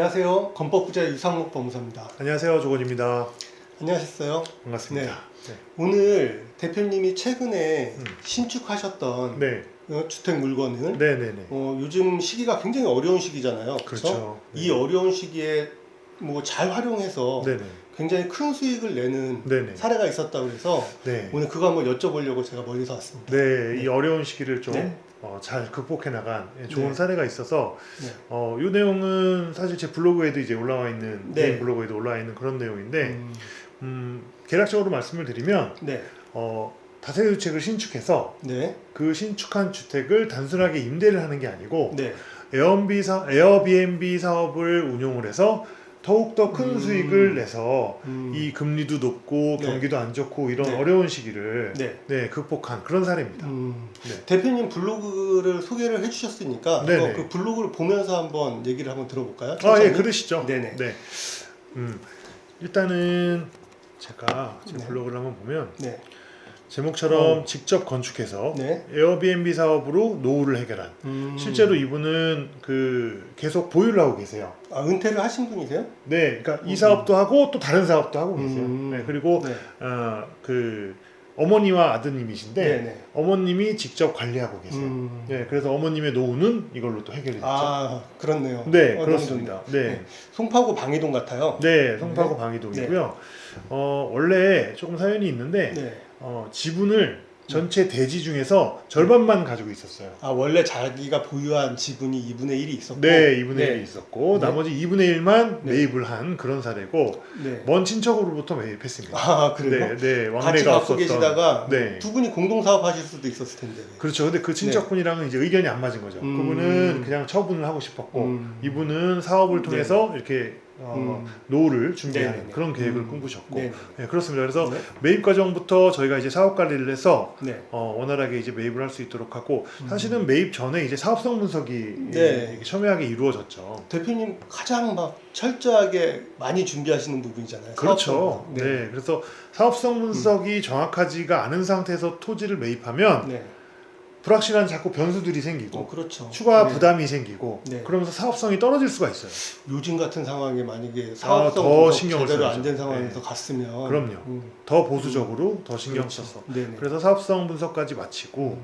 안녕하세요. 건법부자 유상록 법무사입니다. 안녕하세요, 조건입니다. 안녕하셨어요? 반갑습니다. 오늘 대표님이 최근에 신축하셨던 네. 주택 물건을 네네네. 요즘 시기가 굉장히 어려운 시기잖아요. 그렇죠. 네. 이 어려운 시기에 잘 활용해서 네네. 굉장히 큰 수익을 내는 네네. 사례가 있었다고 해서 네. 오늘 그거 한번 여쭤보려고 제가 멀리서 왔습니다. 네, 이 어려운 시기를 좀 네. 잘 극복해 나간 좋은 네. 사례가 있어서 네. 이 내용은 사실 제 블로그에도 이제 올라와 있는 네. 개인 블로그에도 올라와 있는 그런 내용인데 개략적으로 말씀을 드리면 네. 다세대주택을 신축해서 네. 그 신축한 주택을 단순하게 임대를 하는 게 아니고 네. 에어비앤비 사업을 운용을 해서 더욱더 큰 수익을 내서 이 금리도 높고 네. 경기도 안 좋고 이런 네. 어려운 시기를 네. 극복한 그런 사례입니다. 네. 대표님 블로그를 소개를 해주셨으니까 네네. 그 블로그를 보면서 한번 얘기를 한번 들어볼까요? 예, 천천히? 그러시죠. 네네. 네. 일단은 제가 제 네. 블로그를 한번 보면 네. 제목처럼 직접 건축해서 네. 에어비앤비 사업으로 노후를 해결한 실제로 이분은 계속 보유를 하고 계세요. 은퇴를 하신 분이세요? 네, 그러니까 이 사업도 하고 또 다른 사업도 하고 계세요. 네, 그리고 네. 어머니와 아드님이신데 네네. 어머님이 직접 관리하고 계세요. 네, 그래서 어머님의 노후는 이걸로 또 해결이 됐죠. 아, 그렇네요. 네, 너무 그렇습니다. 좋네요. 네. 송파구 방이동 같아요. 네, 송파구 방이동이고요. 원래 조금 사연이 있는데 네. 지분을 전체 대지 중에서 절반만 가지고 있었어요. 아, 원래 자기가 보유한 지분이 2분의 1이 있었고. 네, 2분의 네. 1이 있었고 네. 나머지 2분의 1만 네. 매입을 한 그런 사례고 네. 먼 친척으로부터 매입했습니다. 아, 그래요? 네, 같이 왕래가 갖고 없었던. 계시다가 네. 두 분이 공동 사업하실 수도 있었을 텐데. 그렇죠. 근데 그 친척분이랑은 이제 의견이 안 맞은 거죠. 그분은 그냥 처분을 하고 싶었고 이분은 사업을 통해서 이렇게 노후를 준비하는 네네네. 그런 계획을 꿈꾸셨고 네네. 네, 그렇습니다. 그래서 네. 매입 과정부터 저희가 이제 사업 관리를 해서 네. 원활하게 이제 매입을 할 수 있도록 하고 사실은 매입 전에 이제 사업성 분석이 네. 첨예하게 이루어졌죠. 대표님 가장 철저하게 많이 준비하시는 부분이잖아요. 그렇죠. 사업성. 네. 그래서 사업성 분석이 정확하지가 않은 상태에서 토지를 매입하면 네. 불확실한 자꾸 변수들이 생기고 그렇죠. 추가 네. 부담이 생기고 네. 그러면서 사업성이 떨어질 수가 있어요. 요즘 같은 상황에 만약에 사업성 더 분석 신경을 제대로 써야죠. 안 된 상황에서 네. 갔으면 그럼요. 더 보수적으로 더 신경 그렇죠. 써서 네네. 그래서 사업성 분석까지 마치고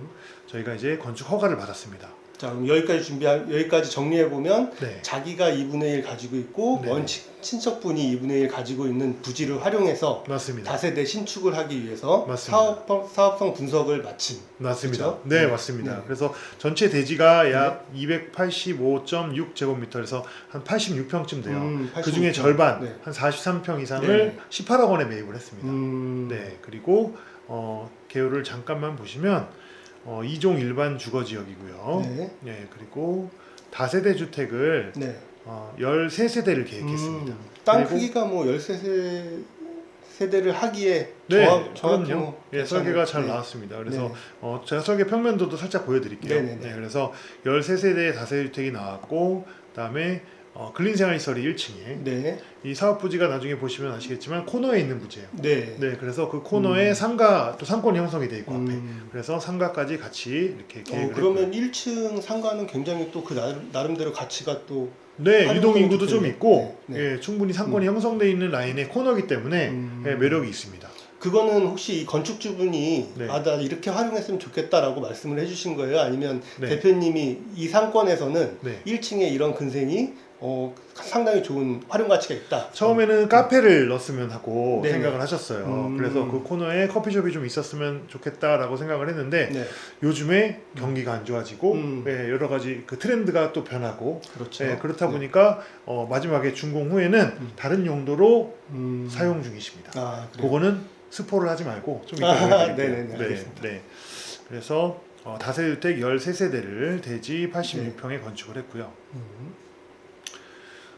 저희가 이제 건축 허가를 받았습니다. 자, 그럼 여기까지 정리해 보면 네. 자기가 2분의 1 가지고 있고 네. 먼 친척분이 2분의 1 가지고 있는 부지를 활용해서 맞습니다. 다세대 신축을 하기 위해서 맞습니다. 사업성 분석을 마친. 맞습니다. 그렇죠? 네, 네. 맞습니다. 네. 그래서 전체 대지가 약 285.6제곱미터에서 한 86평쯤 돼요. 그 중에 86평. 절반, 네. 한 43평 이상을 네. 18억 원에 매입을 했습니다. 네. 그리고 개요를 잠깐만 보시면 2종 일반 주거 지역이고요. 네. 네, 그리고 다세대 주택을 네. 13세대를 계획했습니다. 땅 그리고- 크기가 뭐 13세대를 하기에 네, 정확히 그럼요. 뭐 예, 설계가 잘 네. 나왔습니다. 그래서 네. 제가 설계 평면도도 살짝 보여드릴게요. 네네네. 네, 그래서 13세대의 다세대 주택이 나왔고, 그다음에 근린생활시설이 1층에 네. 이 사업 부지가 나중에 보시면 아시겠지만 코너에 있는 부지예요. 네. 네, 그래서 그 코너에 상가 또 상권이 형성이 돼 있고 앞에 음. 그래서 상가까지 같이 이렇게 계획을 그러면 1층 상가는 굉장히 또 그 나름대로 가치가 또 네, 활용 유동 인구도 좋겠네요. 좀 있고 네, 네. 예, 충분히 상권이 형성돼 있는 라인의 코너이기 때문에 예, 매력이 있습니다. 그거는 혹시 이 건축주분이 네. 나 이렇게 활용했으면 좋겠다라고 말씀을 해주신 거예요? 아니면 네. 대표님이 이 상권에서는 네. 1층에 이런 근생이 상당히 좋은 활용 가치가 있다. 처음에는 카페를 넣었으면 하고 네네. 생각을 하셨어요. 그래서 그 코너에 커피숍이 좀 있었으면 좋겠다라고 생각을 했는데 네. 요즘에 경기가 안 좋아지고 예, 여러 가지 그 트렌드가 또 변하고 그렇죠. 예, 그렇다 네. 보니까 마지막에 준공 후에는 다른 용도로 사용 중이십니다. 아, 그래요? 그거는 스포를 하지 말고 좀 이따 보여드릴게요. 네네네, 알겠습니다. 네. 그래서 다세대주택 13세대를 대지 86평에 건축을 했고요.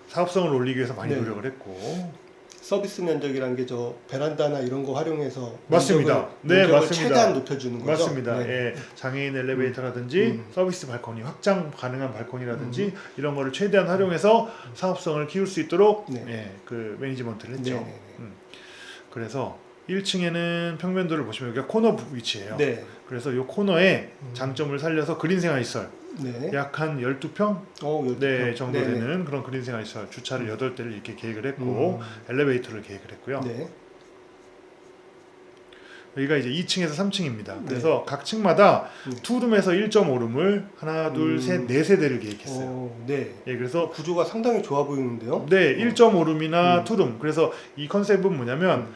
사업성을 올리기 위해서 많이 네. 노력을 했고 서비스 면적이란 게 저 베란다나 이런 거 활용해서 맞습니다. 네, 면적을 맞습니다. 최대한 높여주는 거죠. 맞습니다. 네. 예, 장애인 엘리베이터라든지 서비스 발코니, 확장 가능한 발코니라든지 이런 거를 최대한 활용해서 사업성을 키울 수 있도록 네. 예, 그 매니지먼트를 했죠. 네네네. 그래서 1층에는 평면도를 보시면 여기가 코너 위치예요. 네. 그래서 이 코너에 장점을 살려서 그린생활시설 네. 약 한 12평? 12평. 네, 정도 네네. 되는 그런 그린생활시설 주차를 8대를 이렇게 계획을 했고 엘리베이터를 계획을 했고요. 네. 여기가 이제 2층에서 3층입니다. 그래서 각 층마다 투룸에서 1.5룸을 하나, 둘, 셋, 네 세대를 계획했어요. 네. 예, 그래서 구조가 상당히 좋아 보이는데요. 네, 1.5룸이나 투룸. 그래서 이 컨셉은 뭐냐면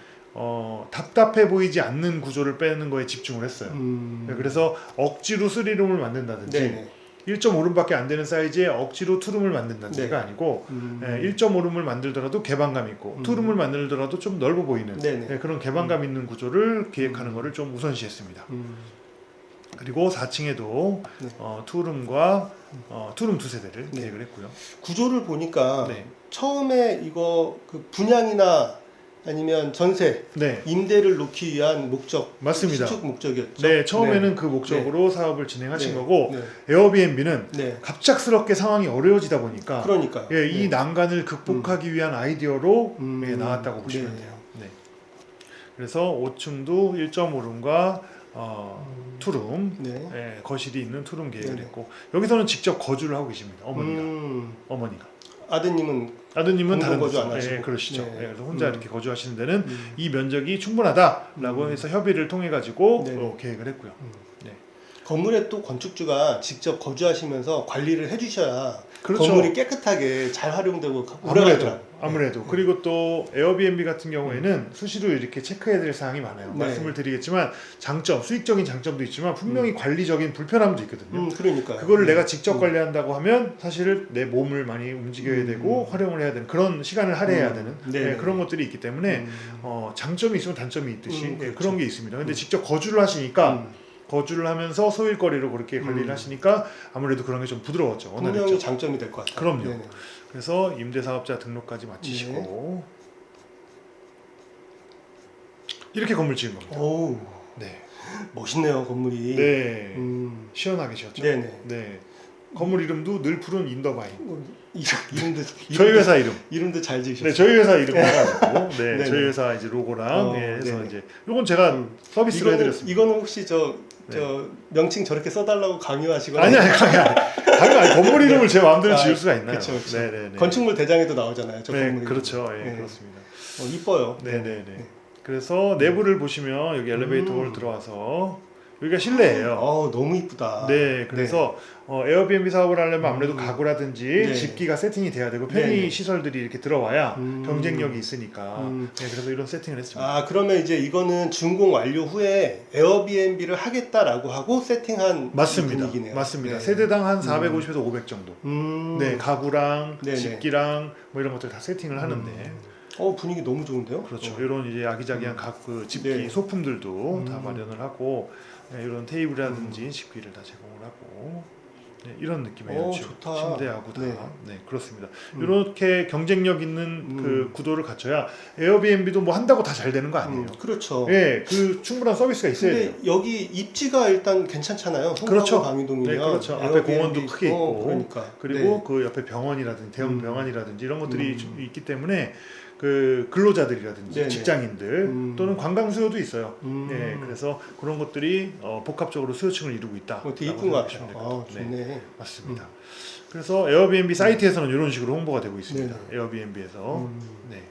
답답해 보이지 않는 구조를 빼는 거에 집중을 했어요. 네, 그래서 억지로 3룸을 만든다든지 네네. 1.5룸밖에 안 되는 사이즈에 억지로 투룸을 만든다든지가 네. 아니고 1.5룸을 만들더라도 개방감 있고 투룸을 만들더라도 좀 넓어 보이는 네네. 그런 개방감 있는 구조를 기획하는 거를 좀 우선시했습니다. 그리고 4층에도 네. 투룸과 투룸 2세대를 네. 계획을 했고요. 구조를 보니까 네. 처음에 이거 그 분양이나 아니면 전세, 네. 임대를 놓기 위한 목적, 맞습니다. 수축 목적이었죠. 네, 처음에는 그 목적으로 사업을 진행하신 네. 거고 네. 에어비앤비는 네. 갑작스럽게 상황이 어려워지다 보니까 그러니까요. 예, 이 네. 난간을 극복하기 위한 아이디어로 예, 나왔다고 네. 보시면 돼요. 네. 그래서 5층도 1.5룸과 투룸, 네. 예, 거실이 있는 투룸 계획을 네네. 했고 여기서는 직접 거주를 하고 계십니다. 어머니가. 아드님은 다른 거주 안 거죠. 하시고. 예, 그러시죠. 네. 예, 그래서 혼자 이렇게 거주하시는 데는 이 면적이 충분하다라고 해서 협의를 통해 가지고 네네. 계획을 했고요. 건물에 또 건축주가 직접 거주하시면서 관리를 해주셔야 그렇죠. 건물이 깨끗하게 잘 활용되고 오래가더라고요. 아무래도 네. 그리고 또 에어비앤비 같은 경우에는 수시로 이렇게 체크해야 될 사항이 많아요. 네. 말씀을 드리겠지만 장점, 수익적인 장점도 있지만 분명히 관리적인 불편함도 있거든요. 그러니까요. 그거를 내가 직접 관리한다고 하면 사실 내 몸을 많이 움직여야 되고 활용을 해야 되는 그런 시간을 할애해야 되는 네네. 그런 것들이 있기 때문에 장점이 있으면 단점이 있듯이 그렇죠. 그런 게 있습니다. 근데 직접 거주를 하시니까 거주를 하면서 소일거리로 그렇게 관리를 하시니까 아무래도 그런 게 좀 부드러웠죠. 분명히 원활했죠. 장점이 될 것 같아요. 그럼요. 네네. 그래서 임대사업자 등록까지 마치시고 이렇게 건물 지은 겁니다. 오, 네, 멋있네요 건물이. 네, 시원하게 지었죠. 네네. 네, 건물 이름도 늘 푸른 인더바인. 이름도 저희 이름도 잘 지으셨어요. 네, 저희 회사 이름 따가지고 네, 네네. 저희 회사 이제 로고랑 해서 네네. 이제 요건 제가 서비스로 해드렸습니다. 이거는 혹시 저 명칭 저렇게 써달라고 강요하시거나 아니 건물 이름을 제 마음대로 지을 수가 있나요? 그쵸. 네. 건축물 대장에도 나오잖아요. 저 네, 건물 그렇죠. 이름. 예, 네. 그렇습니다. 이뻐요. 네. 그래서 내부를 보시면 여기 엘리베이터 홀 들어와서 여기가 실내예요. 너무 이쁘다. 네, 그래서 에어비앤비 사업을 하려면 아무래도 가구라든지 네. 집기가 세팅이 돼야 되고 편의 네네. 시설들이 이렇게 들어와야 경쟁력이 있으니까 네, 그래서 이런 세팅을 했습니다. 그러면 이제 이거는 준공 완료 후에 에어비앤비를 하겠다라고 하고 세팅한 맞습니다. 분위기네요. 맞습니다. 네. 세대당 한 450에서 500 정도. 네, 가구랑 네네. 집기랑 뭐 이런 것들 다 세팅을 하는데. 분위기 너무 좋은데요? 그렇죠. 이런 이제 아기자기한 각 그 집기 네. 소품들도 다 마련을 하고 이런 테이블이라든지 집기를 다 제공을 하고 이런 느낌이에요. 좋다. 침대하고 다. 네. 네, 그렇습니다. 이렇게 경쟁력 있는 그 구도를 갖춰야 에어비앤비도 뭐 한다고 다 잘 되는 거 아니에요. 그렇죠. 예, 그 충분한 서비스가 있어야 돼요. 근데 여기 입지가 일단 괜찮잖아요. 그렇죠. 방위동이면. 네, 그렇죠. 앞에 공원도 크게 있고, 그러니까. 그리고 그 옆에 병원이라든지 대형 병원이라든지 이런 것들이 있기 때문에 그 근로자들이라든지 네네. 직장인들 또는 관광 수요도 있어요. 음. 네, 그래서 그런 것들이 복합적으로 수요층을 이루고 있다. 되게 이쁜 것 같아요. 좋네. 네, 맞습니다. 그래서 에어비앤비 사이트에서는 이런 식으로 홍보가 되고 있습니다. 에어비앤비에서 네,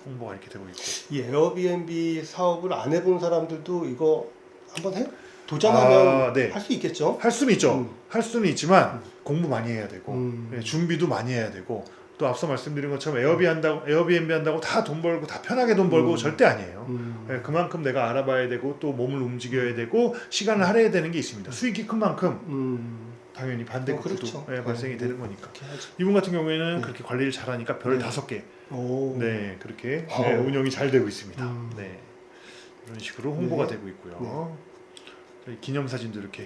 홍보가 이렇게 되고 있고. 이 에어비앤비 사업을 안 해본 사람들도 이거 한번 도전하면 네. 할 수 있겠죠? 할 수는 있죠. 할 수는 있지만 공부 많이 해야 되고 네, 준비도 많이 해야 되고 또 앞서 말씀드린 것처럼 에어비앤비 한다고 다 돈 벌고 다 편하게 돈 벌고 절대 아니에요. 네, 그만큼 내가 알아봐야 되고 또 몸을 움직여야 되고 시간을 할애해야 되는 게 있습니다. 수익이 큰 만큼 당연히 반대급부도 그렇죠. 발생이 되는 거니까. 그렇게 하죠. 이분 같은 경우에는 그렇게 관리를 잘하니까 별 5개 네, 그렇게 운영이 잘 되고 있습니다. 네, 이런 식으로 홍보가 되고 있고요. 저희 기념사진도 이렇게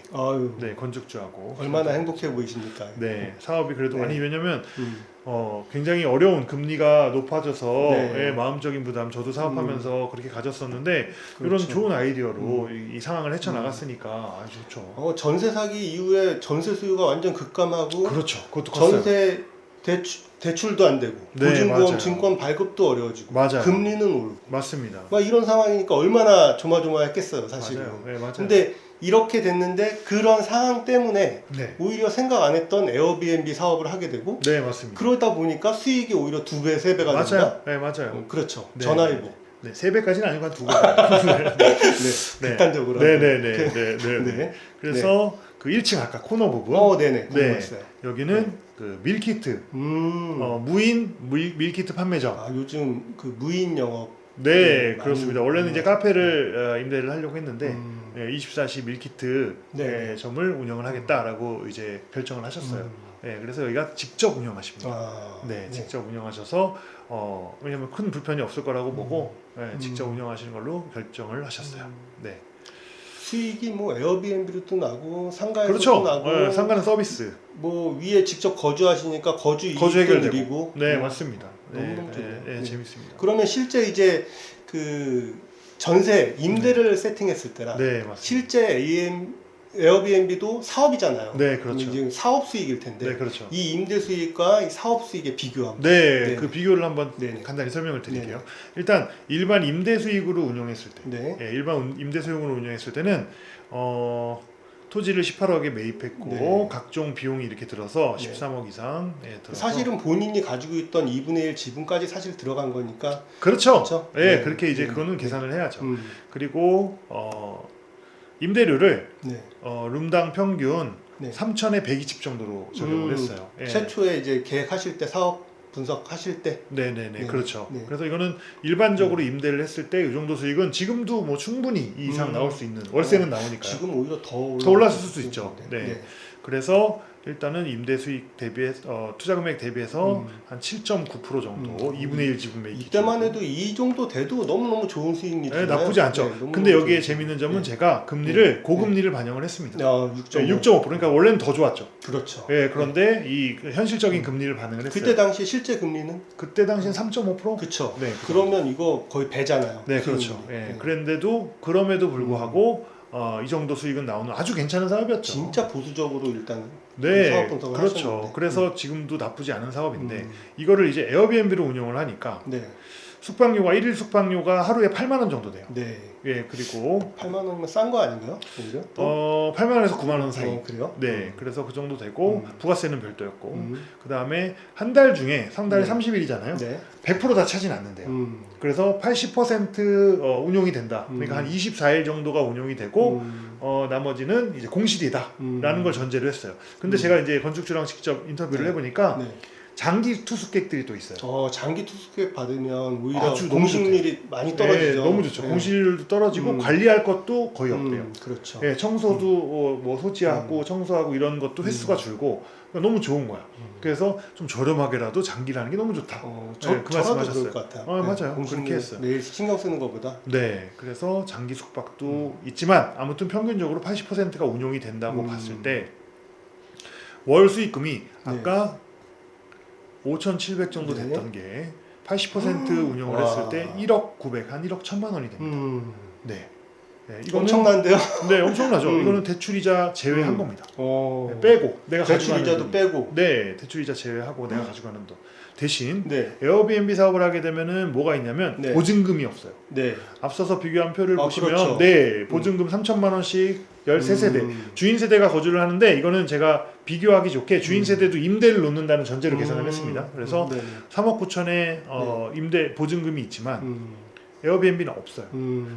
네, 건축주하고 얼마나 행복해 보이십니까? 네, 사업이 그래도 아니 왜냐면 굉장히 어려운 금리가 높아져서 마음적인 부담 저도 사업하면서 그렇게 가졌었는데 이런 좋은 아이디어로 이 상황을 헤쳐나갔으니까 아주 좋죠. 전세 사기 이후에 전세 수요가 완전 급감하고 그렇죠. 그것도 컸어요. 전세 대출도 안 되고 네, 보증보험 맞아요. 증권 발급도 어려워지고 맞아요. 금리는 오르고 맞습니다. 막 이런 상황이니까 얼마나 조마조마했겠어요 사실은. 맞아요. 네, 맞아요. 근데 이렇게 됐는데 그런 상황 때문에 네. 오히려 생각 안 했던 에어비앤비 사업을 하게 되고 네, 맞습니다. 그러다 보니까 수익이 오히려 2배, 3배가 맞아요. 된다. 네, 맞아요. 그렇죠. 네. 전화위복. 네, 3배까지는 아니고 한 2배. 네. 극단적으로. 네, 네, 네, 네, 네. 네. 그래서 그 1층 아까 코너 부분. 네네. 네. 궁금했어요. 여기는 그 밀키트. 무인 밀키트 판매점. 아, 요즘 그 무인 영업. 네, 많이 그렇습니다. 원래는 이제 카페를 임대를 하려고 했는데 24시 밀키트 네. 점을 운영을 하겠다라고 이제 결정을 하셨어요. 네, 그래서 여기가 직접 운영하십니다. 아, 네, 직접 운영하셔서 왜냐면 큰 불편이 없을 거라고 보고 직접 운영하시는 걸로 결정을 하셨어요. 네, 수익이 뭐 에어비앤비로도 나고 상가에서도 그렇죠. 나고 상가는 서비스. 뭐 위에 직접 거주하시니까 거주 이익도 해결되고. 누리고. 네, 맞습니다. 너무 좋네요. 네, 재밌습니다. 그러면 실제 이제 그 전세 임대를 세팅했을 때랑 네, 맞습니다. 실제 에어비앤비도 사업이잖아요. 네, 그렇죠. 지금 사업 수익일 텐데 네, 그렇죠. 이 임대 수익과 이 사업 수익의 비교하면 네, 네. 그 비교를 한번 네네. 간단히 설명을 드릴게요. 네네. 일단 일반 임대 수익으로 운영했을 때, 네. 일반 임대 수익으로 운영했을 때는 토지를 18억에 매입했고 네. 각종 비용이 이렇게 들어서 네. 13억 이상 들어서 사실은 본인이 가지고 있던 2분의 1 지분까지 사실 들어간 거니까 그렇죠. 그렇죠? 네, 네. 그렇게 이제 네. 그거는 계산을 해야죠. 음. 그리고 임대료를 네. 룸당 평균 네. 3,000에 120 정도로 적용을 했어요. 예. 최초에 이제 계획하실 때 사업 분석하실 때 네네네, 네. 그렇죠. 네. 그래서 이거는 일반적으로 임대를 했을 때 이 정도 수익은 지금도 뭐 충분히 이 이상 나올 수 있는 월세는 나오니까요. 지금 오히려 더 올랐을 수도 있죠. 네. 네. 그래서 일단은 임대 수익 대비해서 투자 금액 대비해서 한 7.9% 정도 2분의 1 지분 매입 이때만 해도 이 정도 돼도 너무너무 좋은 수익률이잖아요. 네, 나쁘지 않죠. 네, 너무너무 근데 여기에 좋은 재밌는 점은 네. 제가 금리를 네. 고금리를 반영을 했습니다. 6.5. 6.5%. 그러니까 원래는 더 좋았죠. 그렇죠. 예, 그런데 이 현실적인 금리를 반영을 했어요. 그때 당시 실제 금리는 그때 당시엔 3.5%? 그렇죠. 네, 그러면 이거 거의 배잖아요. 네, 그렇죠. 예, 그런데도 그럼에도 불구하고 이 정도 수익은 나오는 아주 괜찮은 사업이었죠. 진짜 보수적으로 일단 네, 사업 분석을 그렇죠. 하셨는데. 그래서 지금도 나쁘지 않은 사업인데 이거를 이제 에어비앤비로 운영을 하니까 네. 숙박료가 1일 숙박료가 하루에 8만 원 정도 돼요. 네. 예, 그리고 8만 원이면 싼 거 아닌가요? 오히려? 8만 원에서 9만 원 사이. 그래요? 네, 그래서 그 정도 되고 부가세는 별도였고 그 다음에 한 달 중에 상달에 네. 30일이잖아요. 네. 100%다 차진 않는데요. 그래서 80% 운용이 된다. 그러니까 한 24일 정도가 운용이 되고 나머지는 이제 공실이다라는 걸 전제로 했어요. 근데 제가 이제 건축주랑 직접 인터뷰를 네. 해보니까 네. 장기 투숙객들이 또 있어요. 장기 투숙객 받으면 오히려 아주 너무 공식률이 많이 떨어지죠. 네, 너무 좋죠. 네. 공실률도 떨어지고 관리할 것도 거의 없대요. 그렇죠. 예, 청소도 뭐 소지하고 청소하고 이런 것도 횟수가 줄고 그러니까 너무 좋은 거야. 그래서 좀 저렴하게라도 장기라는 게 너무 좋다. 네, 그 저라도 말씀하셨어요. 그럴 것 같아요. 맞아요. 공식률 그렇게 했어요. 매일 신경 쓰는 것보다. 네, 그래서 장기 숙박도 있지만 아무튼 평균적으로 80%가 운용이 된다고 봤을 때 월 수익금이 아까 5,700 정도 네. 됐던 게 80% 운용을 와. 했을 때 1억 900, 한 1억 1천만 원이 됩니다. 네. 네, 이거는 엄청난데요? 네, 엄청나죠. 이거는 대출이자 제외한 겁니다. 네, 빼고 내가 가져가는 대출이자도 돈. 빼고. 네, 대출이자 제외하고 내가 가져가는 돈. 대신 네. 에어비앤비 사업을 하게 되면은 뭐가 있냐면 네. 보증금이 없어요. 네. 앞서서 비교한 표를 보시면 그렇죠. 네, 보증금 3천만 원씩 13세대 주인 세대가 거주를 하는데 이거는 제가 비교하기 좋게 주인 세대도 임대를 놓는다는 전제로 계산을 했습니다. 그래서 3억 9천에 임대 보증금이 있지만 에어비앤비는 없어요.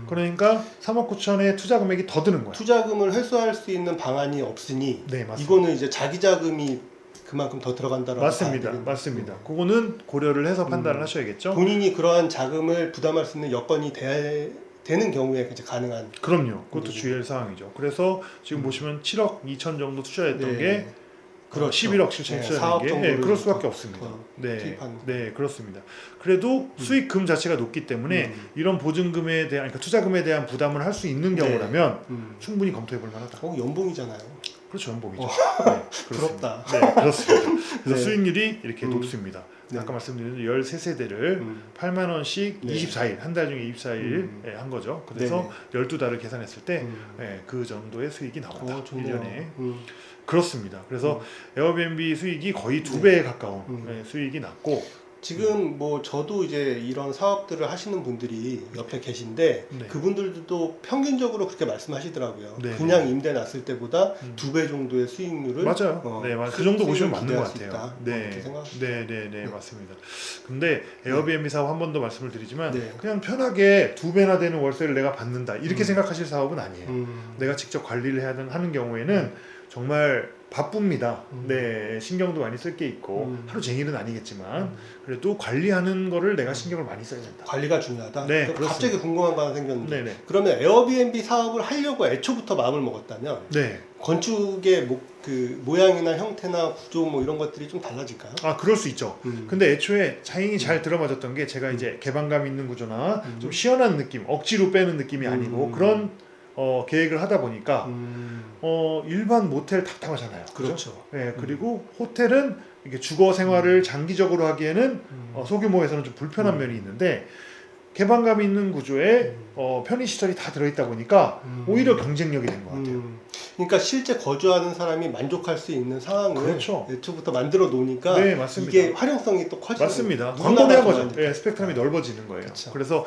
그러니까 3억 9천에 투자 금액이 더 드는 거예요. 투자금을 회수할 수 있는 방안이 없으니 네, 맞습니다. 이거는 이제 자기 자금이 그만큼 더 들어간다라고 맞습니다. 봐야 되겠네요. 맞습니다. 그거는 고려를 해서 판단을 하셔야겠죠. 본인이 그러한 자금을 부담할 수 있는 여건이 되는 경우에 이제 가능한. 그럼요. 그것도 주의할 사항이죠. 그래서 지금 보시면 7억 2천 정도 투자했던 게 그렇죠. 11억 투자했는 게 정도를 그럴 수밖에 없습니다. 네, 투입하는. 네, 그렇습니다. 그래도 수익금 자체가 높기 때문에 이런 보증금에 대한, 그러니까 투자금에 대한 부담을 할 수 있는 경우라면 충분히 검토해 볼 만하다. 연봉이잖아요. 그렇죠, 연봉이죠. 네, 부럽다. 네, 그렇습니다. 그래서 네. 수익률이 이렇게 높습니다. 네. 아까 말씀드린 13세대를 8만 원씩 네. 24일, 한 달 중에 24일 한 거죠. 그래서 네네. 12달을 계산했을 때 그 정도의 수익이 나온다. 좋네요. 1년에. 그렇습니다. 그래서 에어비앤비 수익이 거의 2배에 가까운 수익이 났고 지금 뭐 저도 이제 이런 사업들을 하시는 분들이 옆에 계신데 네. 그분들도 평균적으로 그렇게 말씀하시더라고요. 네. 그냥 임대 놨을 때보다 음. 2배 정도의 수익률을 맞아요. 네, 그 정도 보시면 맞는 것 기대할 수 같아요. 있다. 이렇게 생각합니다. 네, 맞습니다. 근데 에어비앤비 사업 한 번 더 말씀을 드리지만 네. 그냥 편하게 2배나 되는 월세를 내가 받는다 이렇게 생각하실 사업은 아니에요. 내가 직접 관리를 하는 경우에는 정말 바쁩니다. 네, 신경도 많이 쓸 게 있고 하루 종일은 아니겠지만 그래도 관리하는 거를 내가 신경을 많이 써야 된다. 관리가 중요하다. 네, 갑자기 그렇습니다. 궁금한 거 하나 생겼는데 네네. 그러면 에어비앤비 사업을 하려고 애초부터 마음을 먹었다면 네. 건축의 그 모양이나 형태나 구조 뭐 이런 것들이 좀 달라질까요? 아, 그럴 수 있죠. 근데 애초에 다행히 잘 들어맞았던 게 제가 이제 개방감 있는 구조나 좀 시원한 느낌, 억지로 빼는 느낌이 아니고 그런 계획을 하다 보니까 일반 모텔 답답하잖아요. 그렇죠. 네, 그리고 호텔은 이게 주거 생활을 장기적으로 하기에는 소규모에서는 좀 불편한 면이 있는데 개방감 있는 구조에 편의 시설이 다 들어있다 보니까 오히려 경쟁력이 된 것 같아요. 그러니까 실제 거주하는 사람이 만족할 수 있는 상황을 그렇죠. 애초부터 만들어 놓으니까 네, 맞습니다. 이게 활용성이 또 커지는 맞습니다. 거예요. 광범위한 누구나 거죠. 네, 스펙트럼이 넓어지는 거예요. 그쵸. 그래서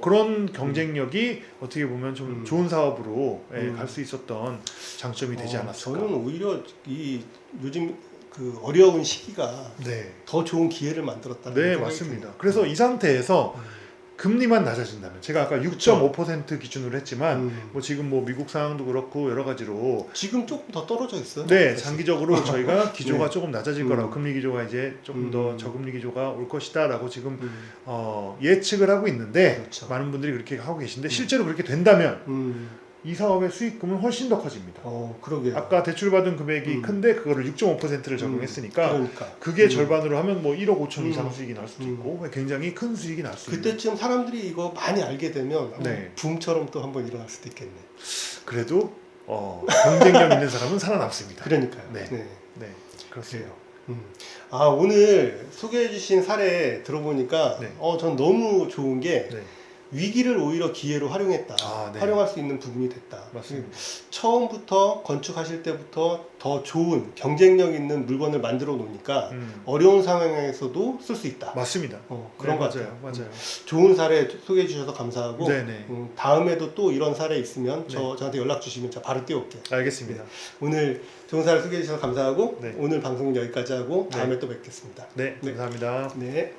그런 경쟁력이 어떻게 보면 좀 좋은 사업으로 갈 수 있었던 장점이 되지 않았을까. 저는 오히려 이 요즘 그 어려운 시기가 네, 더 좋은 기회를 만들었다는 네, 생각이 맞습니다. 드네요. 그래서 이 상태에서 금리만 낮아진다면 제가 아까 6.5% 기준으로 했지만 뭐 지금 뭐 미국 상황도 그렇고 여러 가지로 지금 조금 더 떨어져 있어요. 네, 사실. 장기적으로 저희가 기조가 네. 조금 낮아질 거라고 금리 기조가 이제 조금 더 저금리 기조가 올 것이다라고 지금 예측을 하고 있는데 그렇죠. 많은 분들이 그렇게 하고 계신데 실제로 그렇게 된다면 이 사업의 수익금은 훨씬 더 커집니다. 그러게요. 아까 대출받은 금액이 큰데 그거를 6.5%를 적용했으니까 그러니까. 그게 절반으로 하면 뭐 1억 5천 이상 수익이 날 수도 있고 굉장히 큰 수익이 날 수 있는. 그때쯤 사람들이 이거 많이 알게 되면 네. 붐처럼 또 한번 일어날 수도 있겠네. 그래도 경쟁력 있는 사람은 살아남습니다. 그러니까요. 네. 네. 네, 그렇습니다. 오늘 소개해주신 사례 들어보니까 네. 전 너무 좋은 게 네. 위기를 오히려 기회로 활용했다. 네. 활용할 수 있는 부분이 됐다. 맞습니다. 처음부터 건축하실 때부터 더 좋은 경쟁력 있는 물건을 만들어 놓으니까 어려운 상황에서도 쓸 수 있다. 맞습니다. 그런 것 맞아요. 같아요. 맞아요. 좋은 사례 소개해 주셔서 감사하고 네네. 다음에도 또 이런 사례 있으면 네. 저한테 연락 주시면 제가 바로 뛰어올게요. 알겠습니다. 오늘 좋은 사례 소개해 주셔서 감사하고 네. 오늘 방송은 여기까지 하고 네. 다음에 또 뵙겠습니다. 네, 감사합니다. 네.